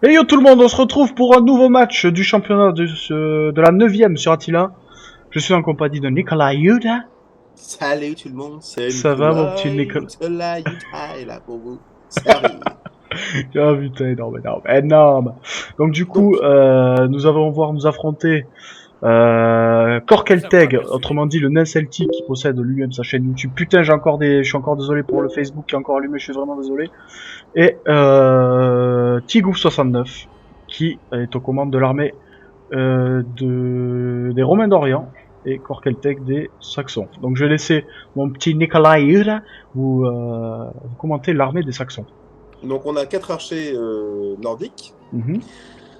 Et yo tout le monde, on se retrouve pour un nouveau match du championnat de la 9ème sur Attila. Je suis en compagnie de Nicolas Yuda. Salut tout le monde, c'est Ça va mon petit Nicolas, Nicolas? Nicolas Utah est là pour vous servir. Ah putain, énorme, énorme, énorme. Donc du coup, Donc, nous allons voir nous affronter Korkelteg, autrement dit le nain celtique qui possède lui-même sa chaîne YouTube. Putain, je suis encore désolé pour le Facebook qui est encore allumé, je suis vraiment désolé. Et Tigouf69 qui est aux commandes de l'armée des Romains d'Orient et Korkelteg des Saxons. Donc je vais laisser mon petit Nikolai Yuda vous commenter l'armée des Saxons. donc, on a 4 archers nordiques, Mhm.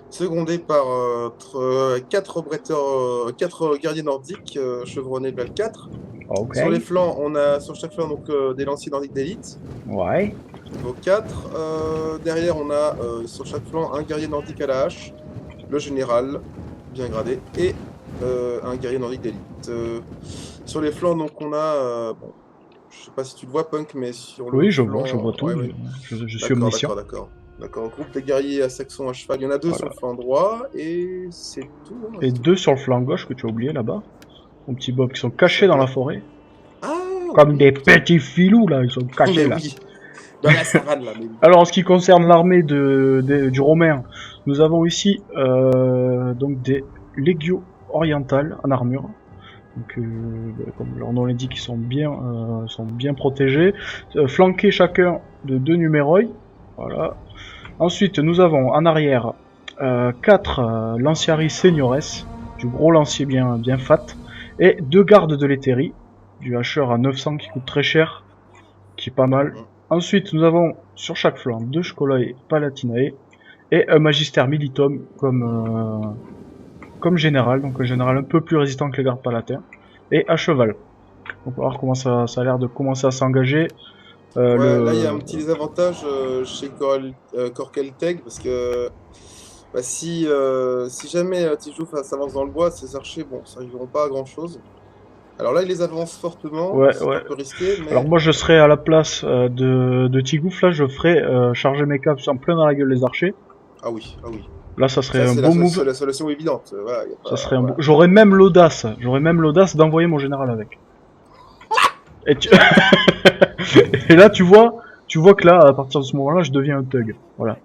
secondés par 4 quatre guerriers nordiques chevronnés de level 4. Ok. Sur les flancs, on a sur chaque flanc donc, des lanciers nordiques d'élite, Ouais. niveau 4. Derrière, on a sur chaque flanc un guerrier nordique à la hache, le général, bien gradé, et un guerrier nordique d'élite. Sur les flancs, donc on a, bon, je sais pas si tu le vois, Punk, mais sur le Oui, je vois flanc, tout. ouais, ouais. Je suis D'accord, omniscient. d'accord, d'accord. D'accord, groupe de guerriers à saxon à cheval. Il y en a 2 sur Voilà. le flanc droit, et c'est tout, hein, Et c'est tout. deux sur le flanc gauche que tu as oublié là-bas. Mon petit Bob qui sont cachés Ça dans la doit... forêt. Ah Comme oui, des putain. petits filous là, ils sont Mais cachés là. oui, dans la savane, là, mais oui. Alors en ce qui concerne l'armée du Romain, nous avons ici donc des légios orientales en armure. Donc, comme leur nom l'indique, ils sont bien protégés, flanqués chacun de 2 numéroi. Voilà. Ensuite, nous avons en arrière 4 lanciarii seniores, du gros lancier bien fat, et 2 gardes de l'éthérie, du hacheur à 900 qui coûte très cher, qui est pas mal. Mm. Ensuite, nous avons sur chaque flanc 2 Scholai Palatinae et un Magister Militum comme général, donc un général un peu plus résistant que les gardes palatins, et à cheval. On va voir comment ça a l'air de commencer à s'engager. Ouais, là, il y a un petit désavantage chez Korkelteg, parce que bah, si jamais Tijouf s'avance dans le bois, ces archers, bon, ça n'arriveront pas à grand-chose. Alors là, il les avance fortement, Ouais, c'est ouais. un peu risqué, Alors mais... moi je serais à la place de Tigouf, là je ferais charger mes caps en plein dans la gueule les archers. Ah oui, ah oui. Là ça serait Ça, un c'est la, beau c'est move. la solution évidente. Voilà, y a Ça pas... serait un beau... Voilà. J'aurais même l'audace d'envoyer mon général avec. Et, tu... Merde. et là tu vois que là, à partir de ce moment-là, je deviens un thug. Voilà.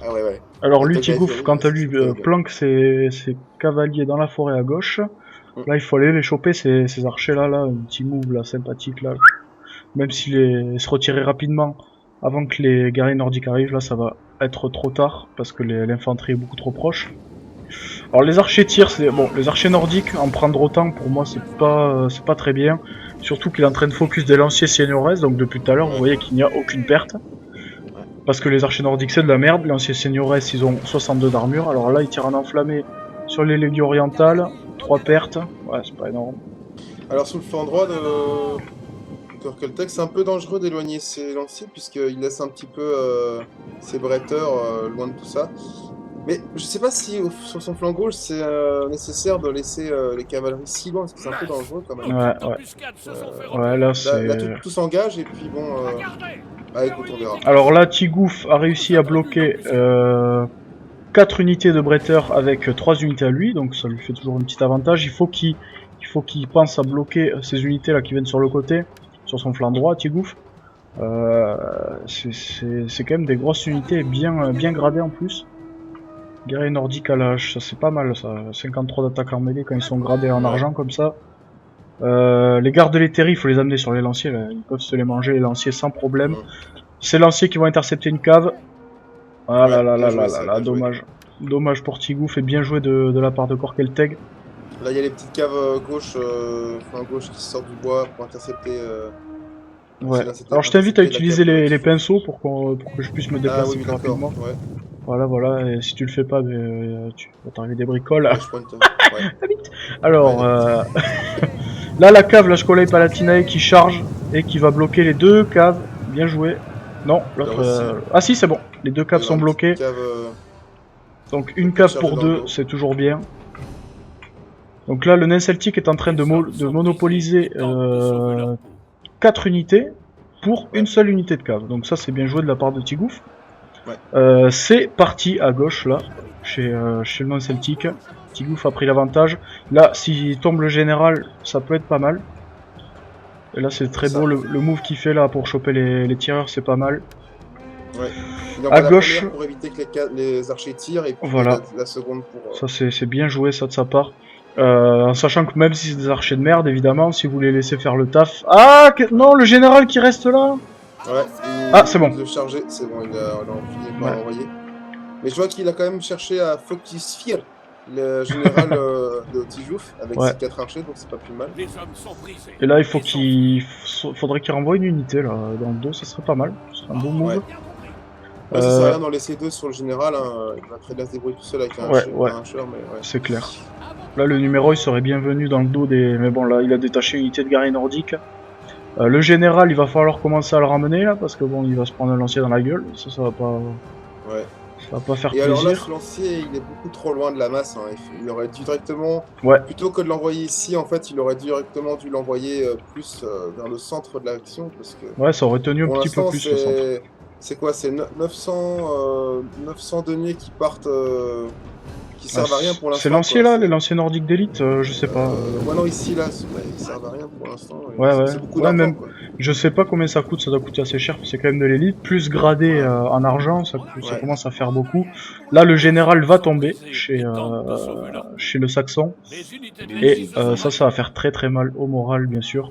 Ah ouais, ouais. Alors Un lui, toc à Tigouf, Fury, quant à ça lui, c'est thug. planque ses cavaliers dans la forêt à gauche. Mm. Là, il faut aller les choper, ces archers-là, là, un petit move là, sympathique, là. Même s'il se retirer rapidement avant que les guerriers nordiques arrivent, là, ça va être trop tard, parce que l'infanterie est beaucoup trop proche. Alors les archers tirent, les archers nordiques, en prendre autant, pour moi, c'est pas très bien. Surtout qu'il est en train de focus des lanciers seniors, donc depuis tout à l'heure, vous Ouais, voyez qu'il n'y a aucune perte. ouais. Parce que les archers nordiques c'est de la merde, les lanciers seniors ils ont 62 d'armure, alors là ils tirent en enflammé sur les légions orientales, 3 pertes, ouais c'est pas énorme. Alors sous le flanc droit de Turkeltech, c'est un peu dangereux d'éloigner ses lanciers, puisqu'il laisse un petit peu ses bretteurs loin de tout ça. Mais je sais pas si sur son flanc gauche, c'est nécessaire de laisser les cavaleries si loin, parce que c'est un peu dangereux quand même. Ouais, ouais, ouais là Là, c'est... tout s'engage, et puis bon... Ah, écoute, on verra. Alors là Tigouf a réussi à bloquer 4 unités de bretteurs avec 3 unités à lui, donc ça lui fait toujours un petit avantage. Il faut qu'il pense à bloquer ces unités là qui viennent sur le côté, sur son flanc droit, Tigouf. Euh, c'est quand même des grosses unités bien gradées en plus. Guerrier nordique à l'âge, ça c'est pas mal ça. 53 d'attaque en mêlée quand ils sont gradés en Ouais. argent comme ça. Les gardes de l'éthérie, il faut les amener sur les lanciers, là. Ils peuvent se les manger les lanciers sans problème. Mm. Ces lanciers qui vont intercepter une cave. Ah Ouais, là là bien là joué là là ça, là, bien joué. dommage. Dommage pour Tigouf et bien joué de la part de Korkelteg. Là, il y a les petites caves gauche, flanc gauche qui sortent du bois pour intercepter... Ouais. essayer Alors je t'invite à d'intercepter la utiliser cave les Tifouf. pinceaux pour que je puisse me Ah oui, déplacer oui, plus d'accord. rapidement. Ouais, Voilà, et si tu le fais pas, tu vas t'arriver des bricoles. ouais, je pointe. Ouais, ouais, Alors, la petite. là la cave, la Scolai Palatinae qui charge et qui va bloquer les deux caves. Bien joué. Non, Il a l'autre... réussi. Ah si, c'est bon. Les deux Il va caves y avoir sont une petite bloquées. cave Donc qui va une peut-être cave charger pour dans le deux, dos. c'est toujours bien. Donc là, le nain celtique est en train de monopoliser 4 unités pour une Ouais. seule unité de cave. Donc ça, c'est bien joué de la part de Tigouf. C'est parti à gauche là, chez le non-celtique. Tigouf a pris l'avantage. Là, s'il tombe le général, ça peut être pas mal. Et là, c'est très beau le move qu'il fait là pour choper les tireurs, c'est pas mal. Ouais. Il envoie À la gauche, première pour éviter que les archers tirent et puis voilà. la seconde pour. Ça, c'est bien joué ça de sa part. En sachant que même si c'est des archers de merde, évidemment, si vous les laissez faire le taf. Ah non, le général qui reste là. Ouais, Ah, c'est bon. De charger, c'est bon, il a fini par Ouais. l'envoyer. Mais je vois qu'il a quand même cherché à focus fear le général de Tijouf avec ses 4 archers, donc c'est pas plus mal. Et là, il faut faudrait qu'il renvoie une unité là dans le dos, ça serait pas mal. Ce serait un bon move. Ouais, ça sert à rien d'en laisser 2 sur le général, hein. Il va très bien se débrouiller tout seul avec un ouais. Usher, mais ouais. C'est clair. Là, le numéro il serait bienvenu dans le dos des. Mais bon, là, il a détaché une unité de guerrier nordique. Le général, il va falloir commencer à le ramener là, parce que bon, il va se prendre un lancier dans la gueule. Ça va pas. Ouais. Ça va pas faire Et plaisir. alors là, ce lancier, il est beaucoup trop loin de la masse. Hein. Il aurait dû directement, plutôt que de l'envoyer ici, en fait, il aurait directement dû l'envoyer plus vers le centre de l'action, parce que. Ouais, ça aurait tenu un pour petit peu l'instant, plus le centre. c'est quoi? C'est 900 deniers qui partent, qui servent à rien pour l'instant. C'est lancier là, les lanciers nordiques d'élite, je sais pas. Ouais, non, ici, là, ils servent à rien pour l'instant. Ouais. C'est beaucoup d'argent, même. quoi. Je sais pas combien ça coûte, ça doit coûter assez cher, c'est quand même de l'élite. Plus gradé en argent, ça commence à faire beaucoup. Là, le général va tomber chez le Saxon. Et ça va faire très très mal au moral, bien sûr.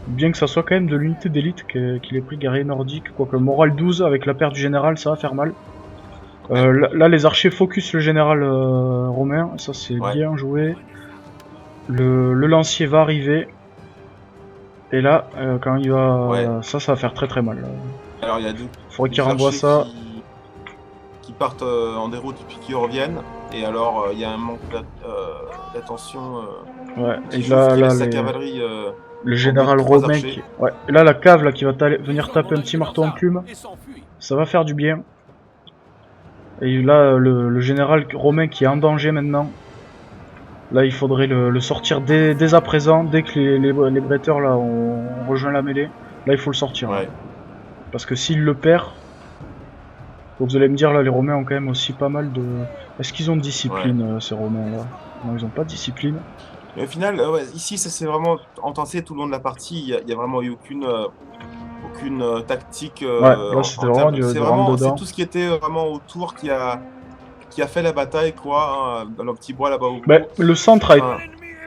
Bien que ça soit quand même de l'unité d'élite qu'il ait pris guerrier nordique. Quoique moral 12 avec la perte du général, ça va faire mal. Là, les archers focus le général romain, ça c'est bien joué. Le lancier va arriver. Et là, quand il va... Ça va faire très très mal. Alors il y a faudrait qu'il renvoie ça. Qui partent en déroute et puis qui reviennent. Et alors il y a un manque d'attention. Ouais, et là sa cavalerie... le général romain qui... Ouais, et là la cave là, qui va venir taper un petit marteau en plume. Ça va faire du bien. Et là, le général romain qui est en danger maintenant. Là, il faudrait le sortir dès à présent, dès que les bretteurs là ont rejoint la mêlée. Là, il faut le sortir. Ouais. Parce que s'il le perd, vous allez me dire là, les Romains ont quand même aussi pas mal de. Est-ce qu'ils ont de discipline ces Romains là? Non, ils ont pas de discipline. Mais au final, ici, ça s'est vraiment entassé tout le long de la partie. Il y a vraiment eu aucune tactique. Là, c'était vraiment du rentre dedans. C'est tout ce qui était vraiment autour qui a fait la bataille, quoi, hein, dans le petit bois là-bas au bout. Le centre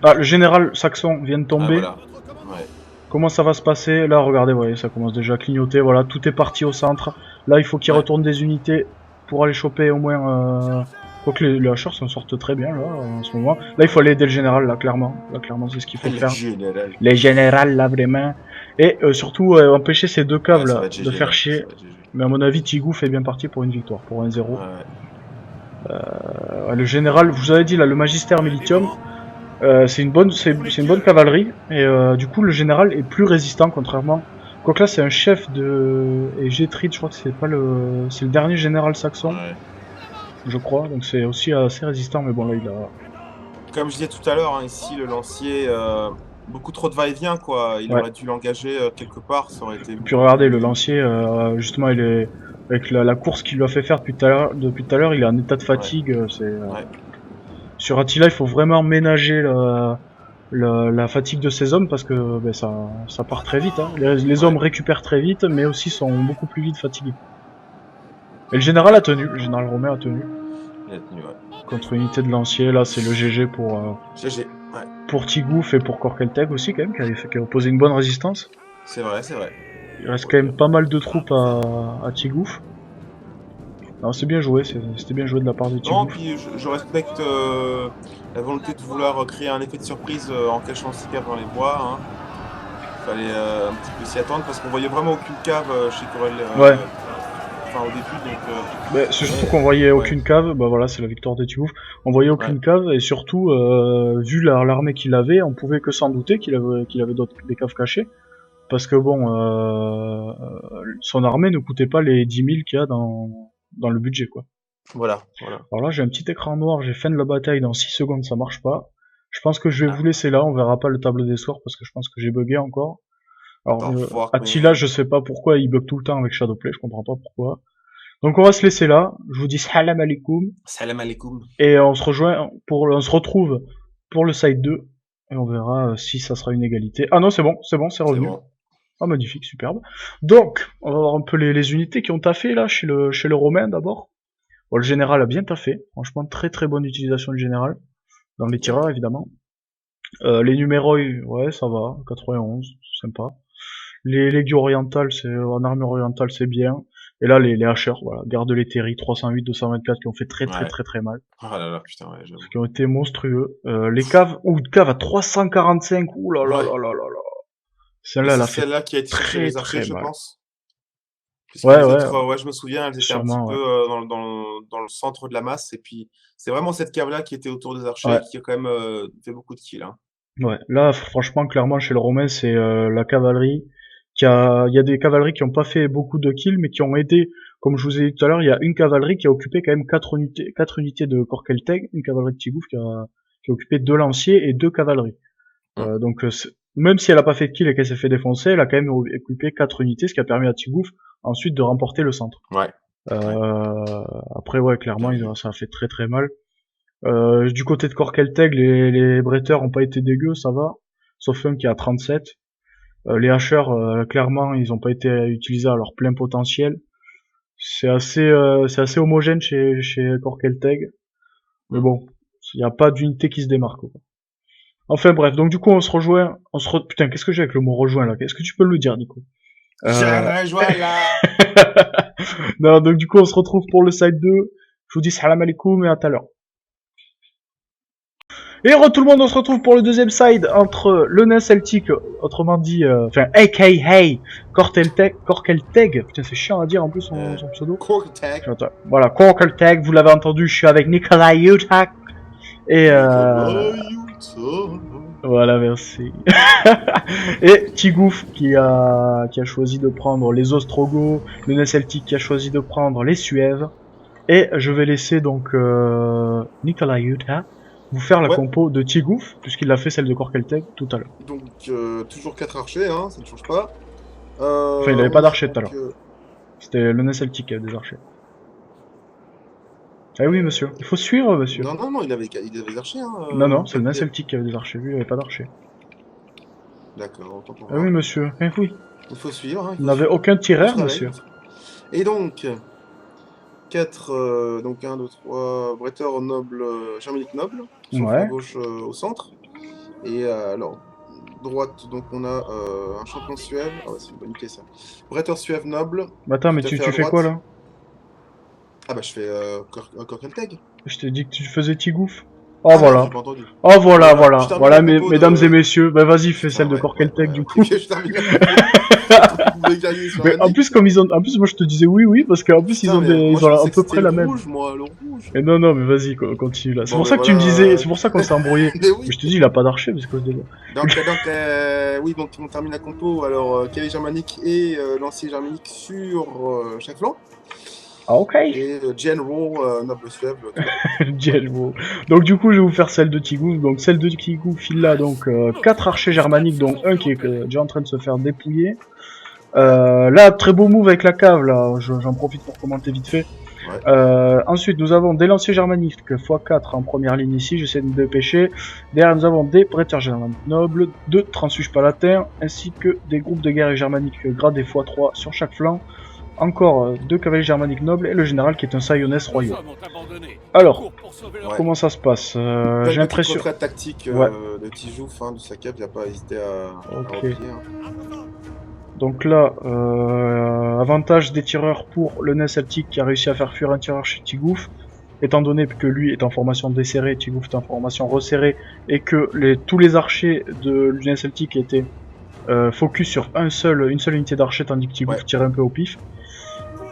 a le général saxon vient de tomber. Ah, voilà. Ouais. Comment ça va se passer? Là, regardez, voyez, ça commence déjà à clignoter. Voilà, tout est parti au centre. Là, il faut qu'il retourne des unités pour aller choper au moins. Quoique les hacheurs s'en sortent très bien là en ce moment. Là, il faut aller aider le général là, clairement. Là, clairement, c'est ce qu'il faut faire. Les générales là, vraiment. Et surtout, empêcher ces deux caves là de faire chier. Mais à mon avis, Tigouf est bien parti pour une victoire, pour 1-0. Le général, vous avez dit là, le magistère Militium, c'est une bonne cavalerie et du coup le général est plus résistant contrairement. Quoique là c'est un chef de et Gétrid, je crois que c'est le dernier général saxon, je crois, donc c'est aussi assez résistant, mais bon là il a. Comme je disais tout à l'heure, hein, ici le lancier, beaucoup trop de va-et-vient quoi. Il aurait dû l'engager quelque part, ça aurait été. Et puis regardez le lancier, justement il est avec la course qu'il lui a fait faire depuis tout à l'heure, il est en état de fatigue. Sur Attila, il faut vraiment ménager la fatigue de ses hommes parce que ça part très vite. Hein. Les hommes récupèrent très vite, mais aussi sont beaucoup plus vite fatigués. Et le général a tenu, le général romain a tenu. Il a tenu, contre une unité de lancier, là c'est le GG pour Tigouf et pour Korkelteg aussi quand même, qui a opposé une bonne résistance. C'est vrai. Il reste quand même pas mal de troupes à Tigouf. Non, c'est bien joué, c'était bien joué de la part de Tigouf. Non, puis je respecte la volonté de vouloir créer un effet de surprise en cachant ces caves dans les bois. Hein. Fallait un petit peu s'y attendre parce qu'on voyait vraiment aucune cave chez Corel. Au début, donc. C'est surtout qu'on voyait aucune cave, voilà, c'est la victoire de Tigouf. On voyait aucune cave et surtout, vu l'armée qu'il avait, on pouvait que s'en douter qu'il avait des caves cachées. Parce que bon, son armée ne coûtait pas les 10 000 qu'il y a dans le budget quoi. Voilà. Alors là j'ai un petit écran noir, j'ai fin de la bataille dans 6 secondes, ça marche pas. Je pense que je vais vous laisser là, on verra pas le tableau des soirs parce que je pense que j'ai bugué encore. Alors Attila, je sais pas pourquoi il bug tout le temps avec Shadowplay, je comprends pas pourquoi. Donc on va se laisser là. Je vous dis salam alaikum. Salam alaikum. Et on se retrouve pour le side 2. Et on verra si ça sera une égalité. Ah non, c'est bon, c'est revenu. Bon. Ah, magnifique, superbe. Donc, on va voir un peu les unités qui ont taffé là, chez le Romain d'abord. Bon, le général a bien taffé. Franchement, très très bonne utilisation du général. Dans les tireurs, évidemment. Les numéros, ouais, ça va. 91, c'est sympa. Les légions orientales, en armure orientale, c'est bien. Et là, les hacheurs, voilà. Garde les Terry 308, 224 qui ont fait très mal. Oh là là, putain, ouais, j'avoue. Qui ont été monstrueux. Les caves, cave à 345, ouh là là là là là là. Celle-là, elle a fait celle-là qui a été chercher les archers, je pense. Ouais, je me souviens, elles étaient un petit peu dans le centre de la masse. Et puis, c'est vraiment cette cave-là qui était autour des archers qui a quand même fait beaucoup de kills. Hein. Ouais, là, franchement, clairement, chez le Romain, c'est la cavalerie. Il y a des cavaleries qui ont pas fait beaucoup de kills, mais qui ont aidé. Comme je vous ai dit tout à l'heure, il y a une cavalerie qui a occupé quand même 4 unités de Korkelteg, une cavalerie de Tigouf qui a occupé 2 lanciers et 2 cavaleries. Donc, même si elle a pas fait de kill et qu'elle s'est fait défoncer, elle a quand même occupé 4 unités, ce qui a permis à Tigouf ensuite de remporter le centre. Ouais. Après, ouais, clairement, ça a fait très très mal. Du côté de Korkelteg, les bretteurs ont pas été dégueux, ça va. Sauf un qui est à 37. Les hacheurs, clairement, ils ont pas été utilisés à leur plein potentiel. C'est assez homogène chez Korkelteg. Mais bon, il n'y a pas d'unité qui se démarque. Quoi. Enfin bref, donc du coup on se rejoint, putain, qu'est-ce que j'ai avec le mot rejoint là? Est-ce que tu peux le dire, Nico? Je rejoins là. Non, donc du coup on se retrouve pour le side 2. Je vous dis salam alaikum et à tout à l'heure. Et tout le monde, on se retrouve pour le deuxième side entre le nain celtique, autrement dit, aka Korkelteg. Putain, c'est chiant à dire en plus son pseudo. Korkelteg. Voilà, Korkelteg, vous l'avez entendu, je suis avec Nikolai Utak. Et voilà, merci. Et Tigouf qui a choisi de prendre les Ostrogoths, le nain celtique qui a choisi de prendre les Suèves. Et je vais laisser donc Nikolai Utak vous faire la compo de Tigouf, puisqu'il a fait celle de Korkelteg tout à l'heure. Donc, toujours 4 archers, hein, ça ne change pas. Enfin, il avait pas d'archers tout à l'heure. C'était le nain celtique qui avait des archers. Ah oui, monsieur. Il faut suivre, monsieur. Non, il avait des archers. Hein, non, c'est le nain celtique qui avait des archers. Lui, il avait pas d'archers. D'accord, autant pour moi. Ah oui, monsieur. Eh oui. Il faut suivre. Hein, il n'avait aucun tireur, monsieur. Et donc... 4, donc 1, 2, 3, bretteurs nobles, germaniques nobles, sauf à gauche au centre. Et alors, droite, donc on a un champion suève. Ah ouais, c'est une bonne idée ça. Bretteur suève noble. Attends, mais tu fais quoi là? Ah bah je fais Korkelteg. Je t'ai dit que tu faisais Tigouf. Oh voilà. Oh voilà. Voilà, mesdames et messieurs. Bah vas-y, fais celle de Korkelteg du coup. Mais en plus, moi je te disais oui, parce qu'en plus ils ont à peu près la même. Et non, mais vas-y, continue là. C'est pour ça que tu me disais, c'est pour ça qu'on s'est embrouillé. Mais je te dis, il a pas d'archer, parce que donc on termine la compo. Alors, cavalier germanique et lancier germanique sur chaque flanc. Ah, ok. Et General noble suève. General. Donc du coup, je vais vous faire celle de Tigouf. Donc celle de Tigouf, il a donc 4 archers germaniques, dont un qui est déjà en train de se faire dépouiller. Là, très beau move avec la cave, là. J'en profite pour commenter vite fait. Ouais. Ensuite, nous avons des lanciers germaniques x4 en première ligne ici, j'essaie de me dépêcher. Derrière, nous avons des bretteurs germaniques nobles, 2 transfuges palatins, ainsi que des groupes de guerre germaniques gradés x3 sur chaque flanc. Encore 2 cavaliers germaniques nobles et le général qui est un Sayonès royaux. Alors, comment ça se passe? J'ai l'impression... tactique de Tijouf, de sa cap, il n'a pas hésité à replier. Donc là, avantage des tireurs pour le nain celtique qui a réussi à faire fuir un tireur chez Tigouf, étant donné que lui est en formation desserrée, Tigouf est en formation resserrée, et que tous les archers du nain celtique étaient focus sur une seule unité d'archers, tandis que Tigouf tirait un peu au pif.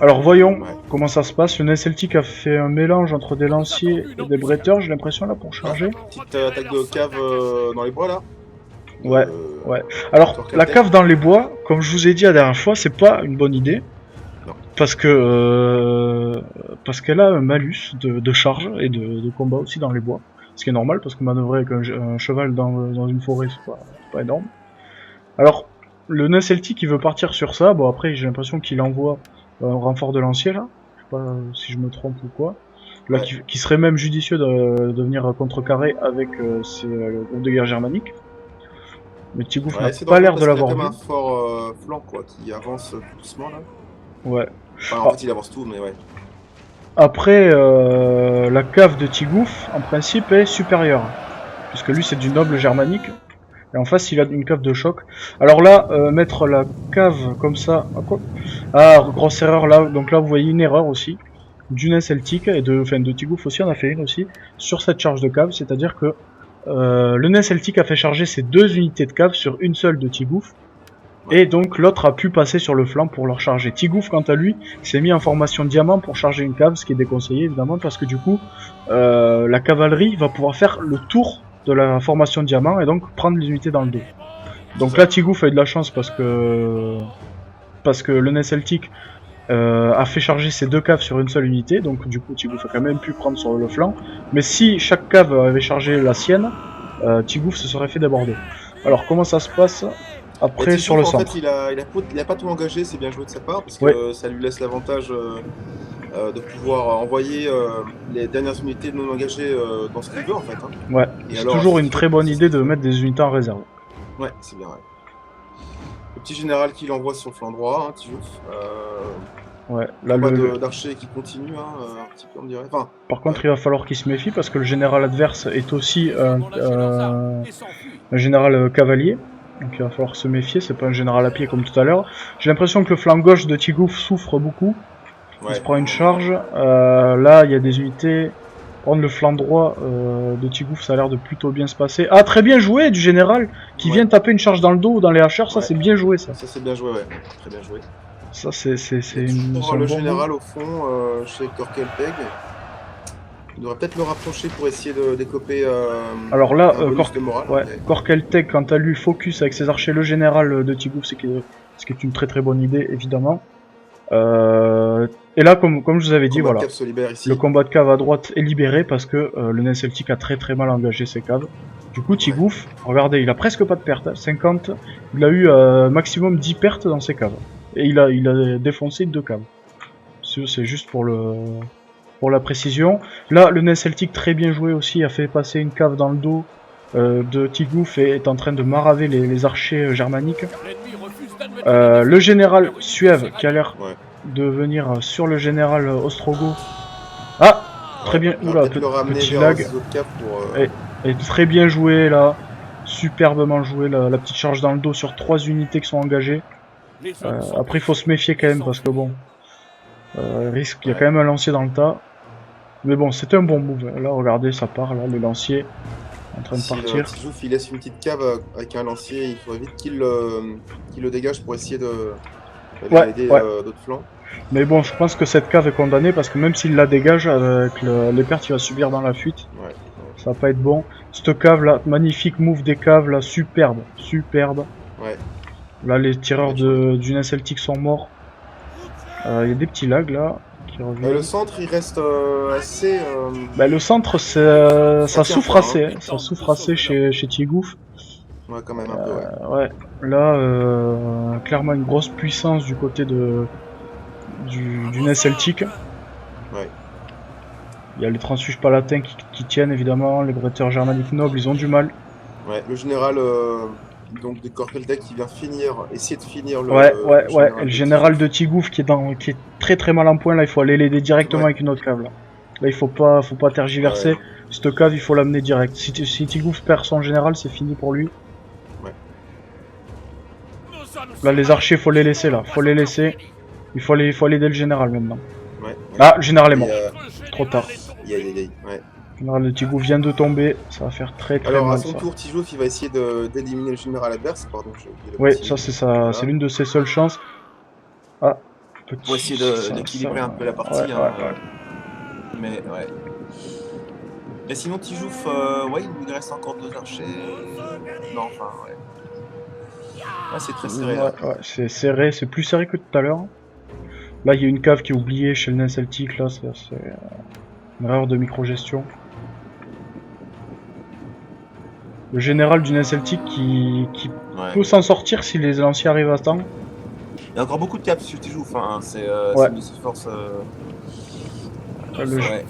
Alors voyons comment ça se passe. Le nain celtique a fait un mélange entre des lanciers et des bretteurs, j'ai l'impression là, pour charger. Petite attaque de cave dans les bois là. Ouais. Alors, la cave dans les bois, comme je vous ai dit la dernière fois, c'est pas une bonne idée. Non. Parce qu'elle a un malus de charge et de combat aussi dans les bois. Ce qui est normal, parce que manœuvrer avec un cheval dans une forêt, c'est pas énorme. Alors, le nain celtique, il veut partir sur ça. Bon, après, j'ai l'impression qu'il envoie un renfort de lancier, là. pas si je me trompe ou quoi. Là, Ouais. qui serait même judicieux de venir contrecarrer avec ces groupes de guerre germaniques. Mais Tigouf n'a Ouais, c'est pas dangereux l'air de parce qu'il a l'avoir comme vu. un fort flanc, quoi, qui avance tout doucement, là. Ouais. Enfin, en Ah, fait, il avance tout, mais ouais. après, la cave de Tigouf, en principe, est supérieure. Puisque lui, c'est du noble germanique. Et en face, il a une cave de choc. Alors là, mettre la cave comme ça... Ah, quoi? Ah, grosse erreur là. Donc là, vous voyez une erreur aussi. Du nain celtique, et de Tigouf aussi, on a fait une aussi, sur cette charge de cave. C'est-à-dire que le nain celtique a fait charger ses 2 unités de cave sur une seule de Tigouf. Ouais. Et donc l'autre a pu passer sur le flanc pour leur charger. Tigouf, quant à lui, s'est mis en formation diamant pour charger une cave, ce qui est déconseillé évidemment, parce que du coup, la cavalerie va pouvoir faire le tour de la formation diamant et donc prendre les unités dans le dos. Donc Ça. là, Tigouf a eu de la chance parce que le nain celtique a fait charger ses 2 caves sur une seule unité, donc du coup Tigouf a quand même pu prendre sur le flanc. Mais si chaque cave avait chargé la sienne, Tigouf se serait fait déborder. Alors comment ça se passe après sur le En centre? fait, il a pas tout engagé, c'est bien joué de sa part, parce Ouais. que ça lui laisse l'avantage de pouvoir envoyer les dernières unités non engagées dans ce qu'il veut, en fait. Hein. Ouais, Et c'est alors, toujours c'est une ce qu'il très fait. bonne C'est ce idée qu'il de fait. mettre des unités en réserve. Ouais, c'est bien, ouais. Le petit général qui l'envoie sur le flanc droit, hein, Tijouf. Ouais, là Combat le... d'archers qui continue, hein, un petit peu, on dirait. Enfin, Par contre, il va falloir qu'il se méfie parce que le général adverse est aussi un général cavalier. Donc il va falloir se méfier, c'est pas un général à pied comme tout à l'heure. J'ai l'impression que le flanc gauche de Tigouf souffre beaucoup. Il se ouais. prend une charge. Là, il y a des unités. Prendre le flanc droit de Tigouf, ça a l'air de plutôt bien se passer. Ah, très bien joué du général qui Ouais. vient taper une charge dans le dos ou dans les hacheurs. Ça, Ouais. c'est bien joué, ça. Ça, c'est bien joué, ouais. Très bien joué. Ça, c'est Il y a toujours un le bon général move. au fond chez Korkelpeg. Il devrait peut-être le rapprocher pour essayer de décoper Alors là, un bonus de morale. ouais, Mais... Korkelteg, quant à lui, focus avec ses archers le général de Tigouf, ce qui est une très très bonne idée, évidemment. Et là, comme je vous avais dit, Combat de voilà, cave se libère ici. le combat de cave à droite est libéré parce que le nain celtique a très très mal engagé ses caves. Du coup, Tigouf, regardez, il a presque pas de pertes, hein, 50, il a eu maximum 10 pertes dans ses caves. Et il a défoncé 2 caves. C'est juste pour la précision. Là, le nain celtique, très bien joué aussi, a fait passer une cave dans le dos de Tigouf et est en train de maraver les archers germaniques. Le général Suève qui a l'air de venir sur le général Ostrogo. Ah, très bien. Oula, petit lag. Et très bien joué là. Superbement joué la petite charge dans le dos sur 3 unités qui sont engagées. Après, il faut se méfier quand même parce que bon, risque. Il y a quand même un lancier dans le tas. Mais bon, c'était un bon move. Là, regardez, ça part là, les lanciers en train de partir. Si Tijouf il laisse une petite cave avec un lancier, il faudrait vite qu'il le dégage pour essayer d'aider d'autres flancs. Mais bon, je pense que cette cave est condamnée parce que même s'il la dégage avec les pertes qu'il va subir dans la fuite, ça va pas être bon. Cette cave là, magnifique move des caves là, superbe. Ouais. Là, les tireurs du nain celtique sont morts. Il y a des petits lags là. Le centre il reste assez. Le centre ça souffre assez, hein. Ça souffre assez chez Tigouf. Ouais, quand même un peu, ouais. Ouais, là clairement une grosse puissance du côté du nain celtique. Ouais. Il y a les transfuges palatins qui tiennent évidemment, les bretteurs germaniques nobles ils ont du mal. Ouais, le général donc de Korkelteg qui vient essayer de finir le. Ouais. Et le général de Tigouf qui est très très mal en point là, il faut aller l'aider directement avec une autre cave là. Là il faut pas tergiverser. Ouais. Cette cave il faut l'amener direct. Si Tigouf perd son général, c'est fini pour lui. Ouais. Là les archers faut les laisser là, Il faut aller aider le général maintenant. Ouais. Ah, le général est mort. Trop tard. Ouais. Le général de Tigouf vient de tomber, ça va faire très mal. Alors à son tour, Tijouf il va essayer d'éliminer le général adverse. Pardon, oui, ça c'est ça, voilà. C'est l'une de ses seules chances. Ah, pour essayer d'équilibrer un peu la partie. Mais ouais. Mais sinon Tijouf, il lui reste encore 2 archers. Non, enfin ouais. Ah, c'est très serré. Ouais, c'est serré, c'est plus serré que tout à l'heure. Là, il y a une cave qui est oubliée chez le nain celtique, là, c'est une erreur de micro-gestion. Le général du nain celtique qui peut s'en sortir si les lanciers arrivent à temps. Il y a encore beaucoup de caves sur Tijouf, c'est une de ses forces. Ouais,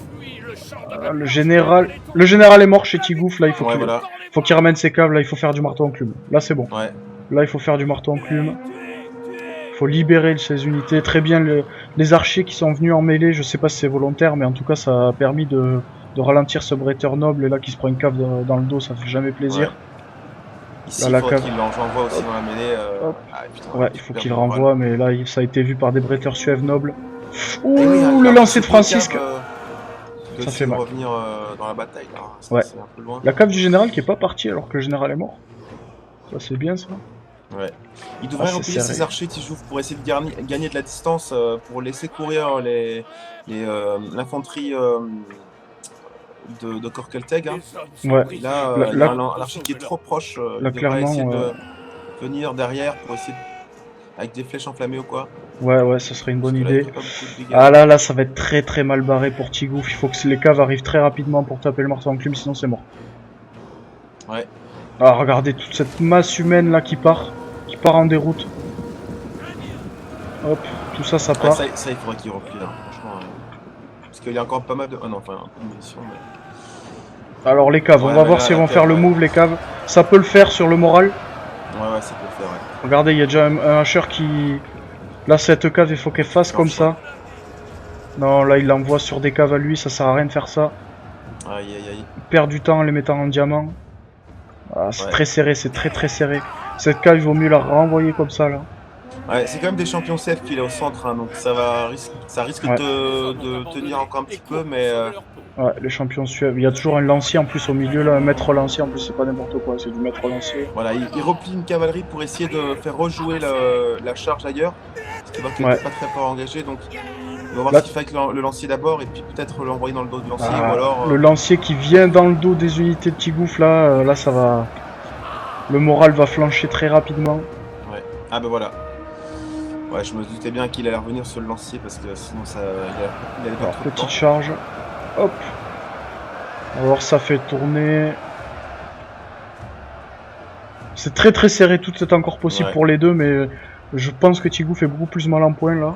Le général est mort chez Tigouf, là il faut ouais, qu'il voilà. faut qu'il ramène ses caves, là il faut faire du marteau enclume. Là c'est bon. Ouais. Là il faut faire du marteau enclume. Il faut libérer ces unités. Très bien les archers qui sont venus en mêlée, je sais pas si c'est volontaire, mais en tout cas ça a permis de ralentir ce bretteur noble et là qui se prend une cave dans le dos, ça fait jamais plaisir. Ouais. Ici, Là, il la faudrait cave. qu'il l'envoie aussi dans la mêlée. Hop. Ah, putain, Ouais, tu il faut perds qu'il le moral. renvoie, mais là ça a été vu par des bretteurs suèves nobles. Eh oui, Ouh, il le a lancer de sauté les Francisque. caves, de Ça essayer fait de mal. revenir dans la bataille. Là. Ouais. C'est un peu loin. La cave du général qui est pas partie alors que le général est mort. Ça c'est bien ça. Ouais. Il devrait c'est replier ses serré. archers Tijouf pour essayer de gagner de la distance, pour laisser courir l'infanterie de Korkelteg. Hein. Ouais. Et là, Là, il y a là- un archer qui est trop proche. Là, Il devrait clairement, essayer de venir derrière pour essayer avec des flèches enflammées ou quoi. Ouais, ça serait une Parce bonne que là, il idée. fait pas beaucoup de dégâts. Ah là, ça va être très très mal barré pour Tigouf. Il faut que les caves arrivent très rapidement pour taper le marteau enclume, sinon c'est mort. Ouais. Ah, regardez toute cette masse humaine là qui part en déroute. Hop, tout ça Ah, part. ça, il faudrait qu'il replie là, franchement. Parce qu'il y a encore pas mal de. Oh non, enfin, un peu de munitions. Mais... Alors les caves, Ouais, on va mais voir là, s'ils la vont cave, faire le ouais. move les caves. Ça peut le faire sur le moral. Ouais, ça peut le faire, ouais. Regardez, il y a déjà un hacher qui... Là cette cave il faut qu'elle fasse comme ça. Non, là il l'envoie sur des caves à lui, ça sert à rien de faire ça. Aïe, aïe, aïe. Il perd du temps en les mettant en diamant. Ah, c'est Ouais. très serré, c'est très très serré. Cette cave il vaut mieux la renvoyer comme ça là. Ouais, c'est quand même des champions CF qu'il est au centre, hein, donc ça risque Ouais. de tenir encore un petit peu, mais Ouais, les champions suèves. Il y a toujours un lancier en plus au milieu là, un maître lancier en plus, c'est pas n'importe quoi, c'est du maître lancier. voilà, il replie une cavalerie pour essayer de faire rejouer la charge ailleurs, parce qu'il voit qu'il Ouais. n'est pas très fort engagé, donc on va voir Là- ce qu'il fait avec le lancier d'abord, et puis peut-être l'envoyer dans le dos du lancier, Ah, ou alors... le lancier qui vient dans le dos des unités de Tigouf là, là ça va. Le moral va flancher très rapidement. Ouais. Ah ben voilà. Ouais, je me doutais bien qu'il allait revenir sur le lancier, parce que sinon il allait pas Alors trop de temps. petite charge. Hop. Alors ça fait tourner. C'est très très serré, tout est encore possible Ouais. pour les deux, mais je pense que Tigouf est beaucoup plus mal en point là.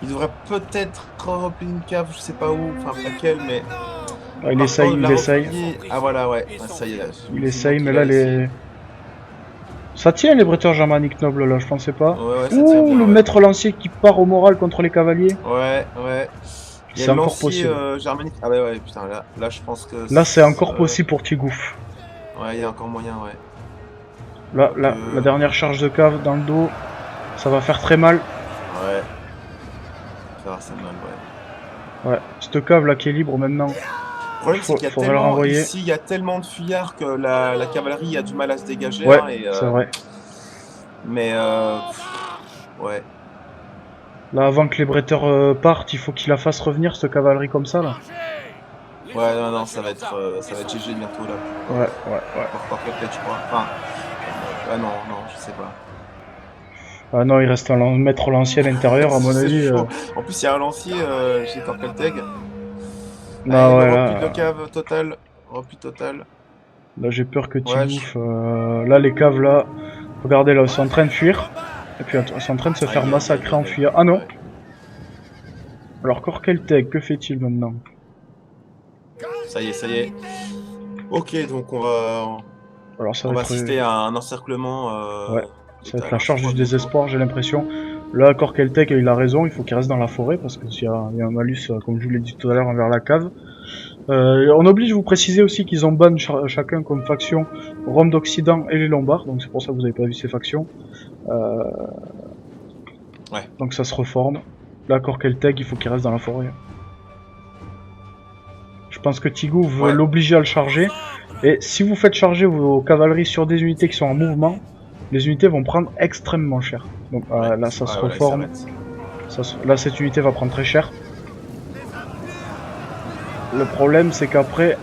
Il devrait peut-être replier une cave, je sais pas où, enfin laquelle, mais... Ah, il Par essaye, contre, il la essaye. replier- Ah voilà, ouais, ouais, ça y est. Là, Il essaye, mais là les. Ça tient les bretteurs germaniques nobles là, je pensais pas. Ouais, ça tient Ouh, bien, le ouais. maître lancier qui part au moral contre les cavaliers. Ouais. Il y C'est a le encore lancier possible. germanique. Ah ouais, putain, là je pense que... Là c'est encore possible pour Tigouf. Ouais, il y a encore moyen, ouais. Là, la dernière charge de cave dans le dos, ça va faire très mal. Ouais. Ça va, c'est mal, ouais. Ouais, cette cave là qui est libre maintenant. Le problème, c'est qu'il y a faudrait le tellement... renvoyer. Ici, il y a tellement de fuyards que la cavalerie a du mal à se dégager. Ouais, hein, et, c'est vrai. Mais... ouais. Là, avant que les bretteurs partent, il faut qu'il la fasse revenir, cette cavalerie comme ça, là. Ouais, non, ça va être GG bientôt, là. Ouais. Pour peut-être, je crois. Enfin... non, je sais pas. Ah non, il reste un maître lancier à l'intérieur, à mon C'est avis. chaud. En plus, il y a un lancier chez Korkelteg. Non, ouais, Repli de là, cave total. Repli total. là j'ai peur que Ouais, Tigouf... là, les caves, là... Regardez, là, ils sont en train de fuir. Et puis, ils sont en train de se faire massacrer en fuyant. Ah non. Ouais. Alors, Korkelteg, que fait-il maintenant? Ça y est. Ok, donc on va Alors, ça va être... assister à un encerclement. Ouais, ça va total, être la charge je crois, du désespoir, j'ai l'impression. Là, Korkelteg, il a raison, il faut qu'il reste dans la forêt, parce qu'il y a un malus, comme je vous l'ai dit tout à l'heure, envers la cave. On oublie de vous préciser aussi qu'ils ont ban chacun comme faction Rome d'Occident et les Lombards, donc c'est pour ça que vous n'avez pas vu ces factions. Ouais. Donc ça se reforme. Là, Korkelteg, il faut qu'il reste dans la forêt. Je pense que Tigouf veut l'obliger à le charger. Et si vous faites charger vos cavaleries sur des unités qui sont en mouvement, les unités vont prendre extrêmement cher. Donc là, ça se reforme. Là, cette unité va prendre très cher. Le problème, c'est qu'après...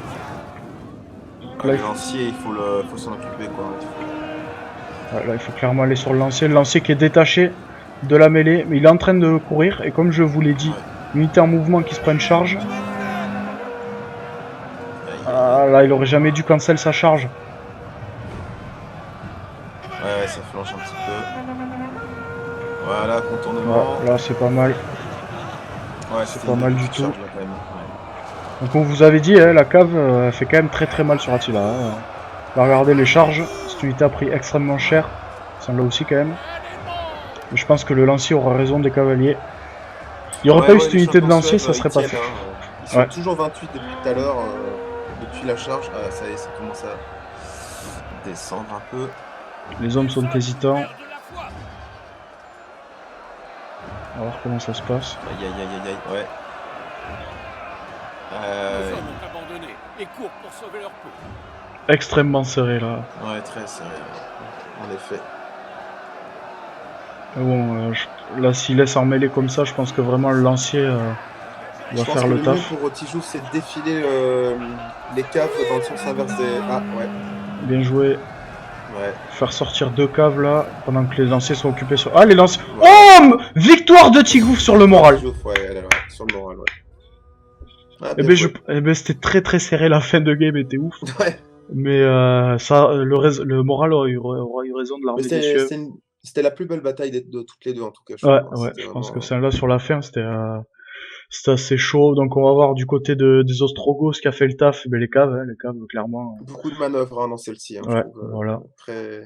Le lancier, il faut s'en occuper, quoi. Ouais, là, il faut clairement aller sur le lancier qui est détaché de la mêlée, mais il est en train de courir, et comme je vous l'ai dit, unité en mouvement qui se prend une charge. Ah, là, il aurait jamais dû cancel sa charge. Ouais, ça flanche un petit peu. Voilà, contournement. Ouais, là, c'est pas mal. Ouais, c'est c'était pas une mal belle du petite tout. charge, là, quand même. Ouais. Donc on vous avait dit, la cave elle fait quand même très mal sur Attila. Hein. Là, regardez les charges, cette unité a pris extrêmement cher, celle-là aussi quand même. Mais je pense que le lancier aura raison des cavaliers. Il n'y aurait pas eu Ouais, cette les unité de champions lancier, suèves, ça ils serait tiennent, passé. hein. Ils sont Ouais. toujours 28 depuis tout à l'heure, depuis la charge. Ah, ça y est, ça commence à descendre un peu. Les hommes sont hésitants. On va voir comment ça se passe. Aïe, aïe, aïe, aïe, aïe, ouais. Nos hommes ont abandonné et courent pour sauver leur peau. Extrêmement serré là. Ouais, très serré, en effet. Mais bon, là s'il laisse en mêlée comme ça, je pense que vraiment le lancier Je va pense faire que le le mieux taf. pour Tijoux, c'est de défiler les caves dans le sens inverse des... Ah, ouais, Bien joué. ouais. Faire sortir 2 caves là, pendant que les lanciers sont occupés sur... Ah les lanciers... Voilà. Oh Victoire de Tigouf sur le moral. Tijoux, ouais, elle est ouais, sur le moral, ouais. Ah, Eh bien ben, joué. c'était très serré, la fin de game était ouf. Ouais, Mais le moral aura eu raison de mais l'armée des Suèves. c'était la plus belle bataille de toutes les deux, en tout cas, je Ouais, trouve. Hein. ouais, C'était je pense que vraiment... celle-là sur la fin, c'était assez chaud. Donc on va voir du côté des Ostrogoths qui a fait le taf. Ben, les caves, clairement. Beaucoup de manœuvres hein, dans celle-ci, hein, je Ouais, trouve. voilà. Très...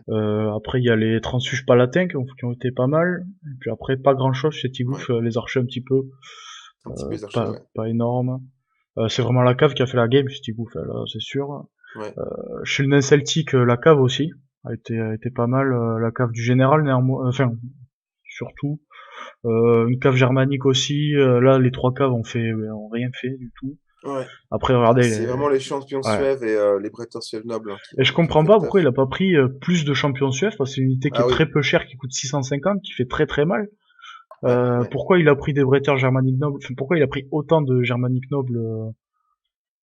Après, il y a les transfuges palatins qui ont été pas mal. Et puis après, pas grand-chose chez Tigouf, Ouais, les archers un petit peu. un petit peu les archers, ouais. Pas énorme. C'est vraiment la cave qui a fait la game chez Tigouf, là, c'est sûr. Ouais. Chez le nain celtique, la cave aussi a été pas mal. La cave du général, néanmoins, enfin, surtout. Une cave germanique aussi. Là, les 3 caves ont rien fait du tout. Ouais. Après, regardez, C'est vraiment les champions ouais. suèves et les bretteurs suèves nobles hein, Et je qui ont comprends fait le pas taf. pourquoi il a pas pris plus de champions suèves, parce que c'est une unité qui Ah est oui, très peu chère, qui coûte 650, qui fait très mal. ouais. Pourquoi il a pris des bretteurs germaniques nobles, enfin, pourquoi il a pris autant de germaniques nobles,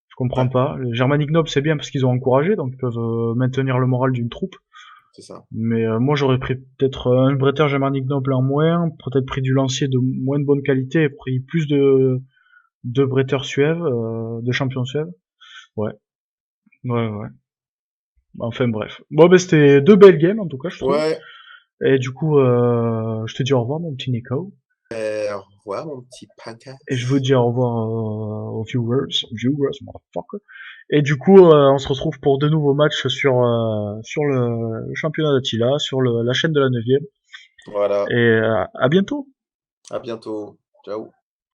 je comprends Ouais, pas. Les germaniques nobles c'est bien parce qu'ils ont encouragé, donc ils peuvent maintenir le moral d'une troupe. c'est ça. Mais moi j'aurais pris peut-être un bretteur germanique noble en moins, peut-être pris du lancier de moins de bonne qualité et pris plus de bretteurs suèves, de champions suèves. Ouais, ouais. Enfin bref. Bon ben c'était 2 belles games en tout cas je trouve. Ouais, Et du coup je te dis au revoir mon petit Nico. au revoir mon petit pancake. Et je vous dis au revoir aux viewers, motherfucker. Et du coup, on se retrouve pour de nouveaux matchs sur le championnat d'Attila, sur la chaîne de la 9e. Voilà, Et à bientôt. à bientôt. Ciao.